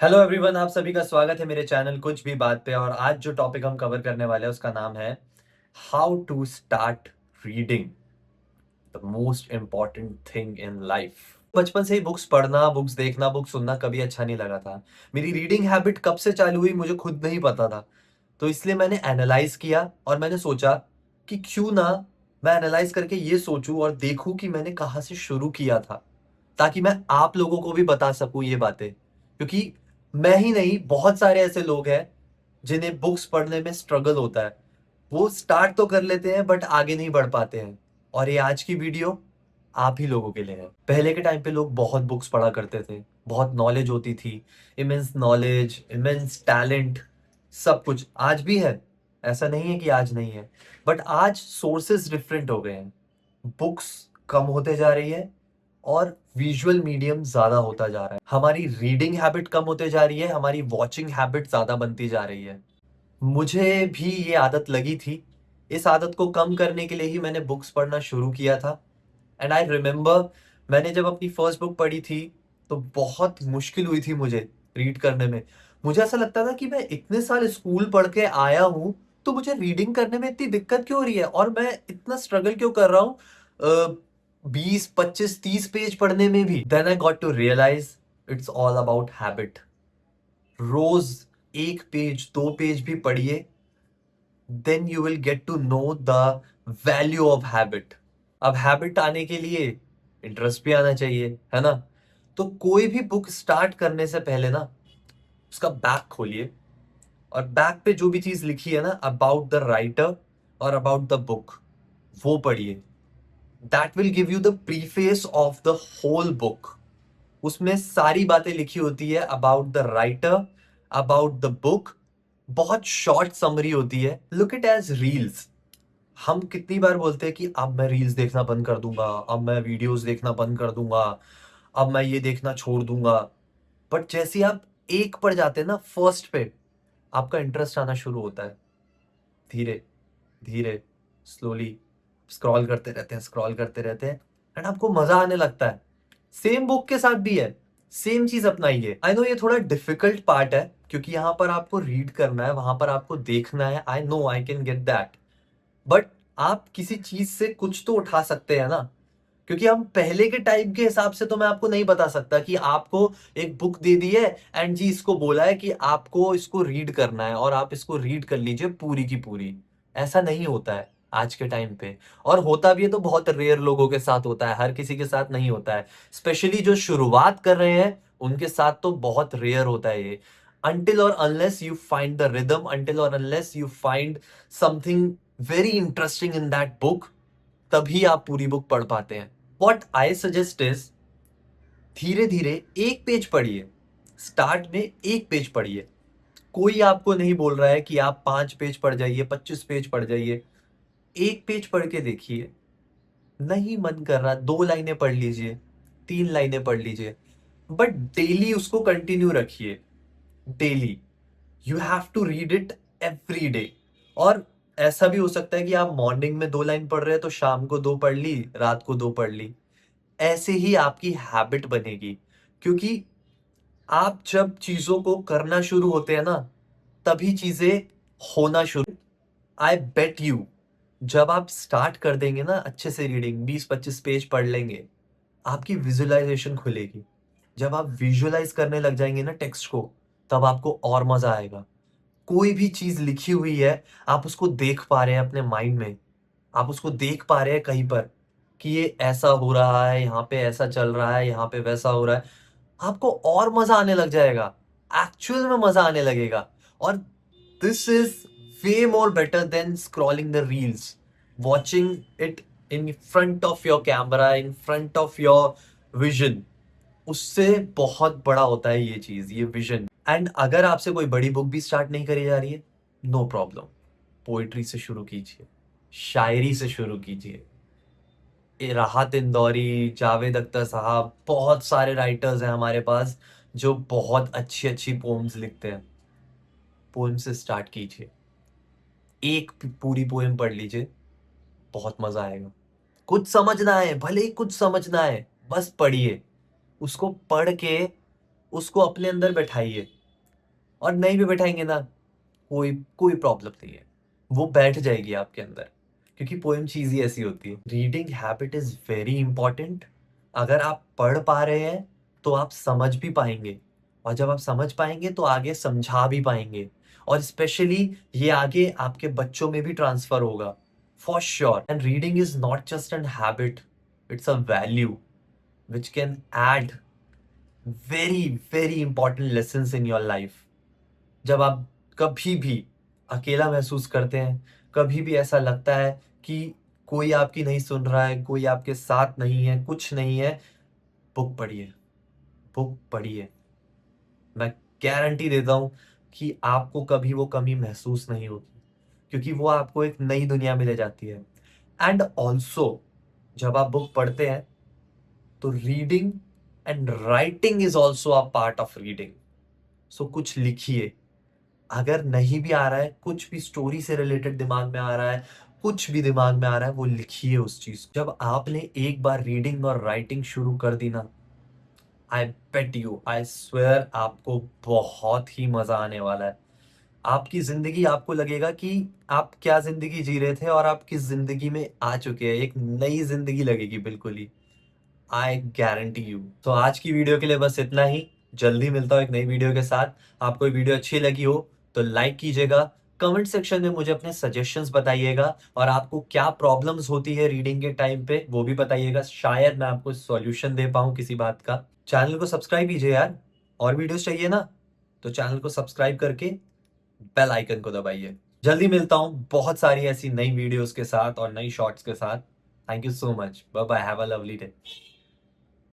Hello everyone, आप सभी का स्वागत है मेरे चैनल कुछ भी बात पे। और आज जो टॉपिक हम कवर करने वाले हैं उसका नाम है how to start reading, the most important thing in life. बचपन से ही बुक्स पढ़ना, बुक्स देखना, बुक्स सुनना कभी अच्छा नहीं लगा था। मेरी रीडिंग हैबिट कब से चालू हुई मुझे खुद नहीं पता था। तो इसलिए मैंने एनालाइज किया और मैंने सोचा कि क्यों ना मैं एनालाइज करके ये सोचूं और देखूं कि मैंने कहाँ से शुरू किया था, ताकि मैं आप लोगों को भी बता सकूं ये बातें। क्योंकि मैं ही नहीं, बहुत सारे ऐसे लोग हैं जिन्हें बुक्स पढ़ने में स्ट्रगल होता है। वो स्टार्ट तो कर लेते हैं बट आगे नहीं बढ़ पाते हैं। और ये आज की वीडियो आप ही लोगों के लिए है। पहले के टाइम पे लोग बहुत बुक्स पढ़ा करते थे, बहुत नॉलेज होती थी, इमेंस नॉलेज, इमेंस टैलेंट, सब कुछ आज भी है। ऐसा नहीं है कि आज नहीं है, बट आज सोर्सेस डिफरेंट हो गए हैं। बुक्स कम होते जा रही है और विजुअल मीडियम ज्यादा होता जा रहा है। हमारी रीडिंग हैबिट कम होते जा रही है, हमारी वॉचिंग हैबिट ज्यादा बनती जा रही है। मुझे भी ये आदत लगी थी। इस आदत को कम करने के लिए ही मैंने बुक्स पढ़ना शुरू किया था। एंड आई रिमेम्बर, मैंने जब अपनी फर्स्ट बुक पढ़ी थी तो बहुत मुश्किल हुई थी मुझे रीड करने में। मुझे ऐसा लगता था कि मैं इतने साल स्कूल पढ़ के आया हूँ, तो मुझे रीडिंग करने में इतनी दिक्कत क्यों हो रही है और मैं इतना स्ट्रगल क्यों कर रहा हूँ 20 25 30 पेज पढ़ने में भी। Then I got to realise it's all about habit. रोज 1 पेज 2 पेज भी पढ़िए, then you will get to know the value of habit. अब हैबिट आने के लिए इंटरेस्ट भी आना चाहिए, है ना। तो कोई भी बुक स्टार्ट करने से पहले ना उसका बैक खोलिए और बैक पे जो भी चीज लिखी है ना अबाउट द राइटर और अबाउट द बुक, वो पढ़िए। That will give you the preface of the whole book. उसमें सारी बातें लिखी होती है about the writer, about the book. बहुत शॉर्ट समरी होती है। Look it as reels. हम कितनी बार बोलते हैं कि अब मैं रील्स देखना बंद कर दूंगा, अब मैं वीडियोस देखना बंद कर दूंगा, अब मैं ये देखना छोड़ दूंगा। बट जैसे ही आप एक पर जाते हैं ना, फर्स्ट पे, आपका इंटरेस्ट आना शुरू होता है। धीरे धीरे, स्लोली स्क्रॉल करते रहते हैं, स्क्रॉल करते रहते हैं, एंड आपको मजा आने लगता है। सेम बुक के साथ भी है, सेम चीज अपनाइए। आई नो ये थोड़ा डिफिकल्ट पार्ट है, क्योंकि यहाँ पर आपको रीड करना है, वहां पर आपको देखना है। I know, I can get that. But आप किसी चीज से कुछ तो उठा सकते हैं ना। क्योंकि हम पहले के टाइप के हिसाब से तो मैं आपको नहीं बता सकता कि आपको एक बुक दे दी है एंड जी इसको बोला है कि आपको इसको रीड करना है और आप इसको रीड कर लीजिए पूरी की पूरी। ऐसा नहीं होता है आज के टाइम पे। और होता भी है तो बहुत रेयर लोगों के साथ होता है, हर किसी के साथ नहीं होता है। स्पेशली जो शुरुआत कर रहे हैं उनके साथ तो बहुत रेयर होता है ये। until or unless you find the rhythm, until or unless you find something very interesting in that book, तभी आप पूरी बुक पढ़ पाते हैं। वॉट आई सजेस्ट इज, धीरे धीरे एक पेज पढ़िए। स्टार्ट में एक पेज पढ़िए। कोई आपको नहीं बोल रहा है कि आप 5 पेज पढ़ जाइए, 25 पेज पढ़ जाइए। एक पेज पढ़ के देखिए। नहीं मन कर रहा, 2 लाइनें पढ़ लीजिए, 3 लाइनें पढ़ लीजिए, बट डेली उसको कंटिन्यू रखिए। Daily you have to read it every day. और ऐसा भी हो सकता है कि आप मॉर्निंग में 2 लाइन पढ़ रहे हैं तो शाम को 2 पढ़ ली, रात को 2 पढ़ ली। ऐसे ही आपकी हैबिट बनेगी। क्योंकि आप जब चीजों को करना शुरू होते हैं ना, तभी चीजें होना शुरू। आई बेट यू, जब आप स्टार्ट कर देंगे ना अच्छे से रीडिंग, 20 25 पेज पढ़ लेंगे, आपकी विजुअलाइजेशन खुलेगी। जब आप विजुअलाइज करने लग जाएंगे ना टेक्स्ट को, तब आपको और मजा आएगा। कोई भी चीज लिखी हुई है, आप उसको देख पा रहे हैं अपने माइंड में। आप उसको देख पा रहे हैं कहीं पर कि ये ऐसा हो रहा है, यहाँ पे ऐसा चल रहा है, यहाँ पे वैसा हो रहा है। आपको और मजा आने लग जाएगा। एक्चुअल में मजा आने लगेगा। और this is way more better than scrolling the reels, watching it in front of your camera, in front of your vision. उससे बहुत बड़ा होता है ये चीज, ये विजन। एंड अगर आपसे कोई बड़ी बुक भी स्टार्ट नहीं करी जा रही है, नो प्रॉब्लम। पोएट्री से शुरू कीजिए, शायरी से शुरू कीजिए। राहत इंदौरी, जावेद अख्तर साहब, बहुत सारे राइटर्स हैं हमारे पास जो बहुत अच्छी अच्छी पोम्स लिखते हैं। पोएम से स्टार्ट कीजिए। एक पूरी पोएम पढ़ लीजिए, बहुत मजा आएगा। कुछ समझना है, भले ही कुछ समझना है, बस पढ़िए। उसको पढ़ के उसको अपने अंदर बैठाइए, और नहीं भी बैठाएंगे ना, कोई कोई प्रॉब्लम नहीं है, वो बैठ जाएगी आपके अंदर, क्योंकि पोएम चीज ही ऐसी होती है। Reading habit is very important. अगर आप पढ़ पा रहे हैं तो आप समझ भी पाएंगे, और जब आप समझ पाएंगे तो आगे समझा भी पाएंगे, और स्पेशली ये आगे आपके बच्चों में भी ट्रांसफर होगा, for sure. And reading is not just an habit, it's a value which can add very very important lessons in your life. जब आप कभी भी अकेला महसूस करते हैं, कभी भी ऐसा लगता है कि कोई आपकी नहीं सुन रहा है, कोई आपके साथ नहीं है, कुछ नहीं है, बुक पढ़िए, बुक पढ़िए। मैं गारंटी देता हूँ कि आपको कभी वो कमी महसूस नहीं होगी, क्योंकि वो आपको एक नई दुनिया में ले जाती है। एंड ऑल्सो जब आप बुक पढ़ते हैं तो reading and writing is also a part of reading. So कुछ लिखिए, अगर नहीं भी आ रहा है, कुछ भी स्टोरी से रिलेटेड दिमाग में आ रहा है, कुछ भी दिमाग में आ रहा है, वो लिखिए उस चीज को। जब आपने एक बार रीडिंग और राइटिंग शुरू कर दी ना, आई बेट यू, आई स्वेयर, आपको बहुत ही मजा आने वाला है। आपकी जिंदगी, आपको लगेगा कि आप क्या जिंदगी जी रहे थे और आप किस जिंदगी में आ चुके हैं, एक नई जिंदगी लगेगी बिल्कुल ही, आई गारंटी यू। तो आज की वीडियो के लिए बस इतना ही। जल्दी मिलता हूँ एक नई वीडियो के साथ। आपको ये वीडियो अच्छी लगी हो तो लाइक कीजिएगा, कमेंट सेक्शन में मुझे अपने सजेशंस बताइएगा, और आपको क्या प्रॉब्लम्स होती है रीडिंग के टाइम पे वो भी बताइएगा, शायद मैं आपको सॉल्यूशन दे पाऊँ किसी बात का। चैनल को सब्सक्राइब कीजिए यार, और वीडियोस चाहिए ना, तो चैनल को सब्सक्राइब करके बेल आइकन को दबाइए। जल्दी मिलता हूँ बहुत सारी ऐसी नई वीडियोस के साथ और नई शॉर्ट्स के साथ। Thank you so much, bye bye, have a lovely day.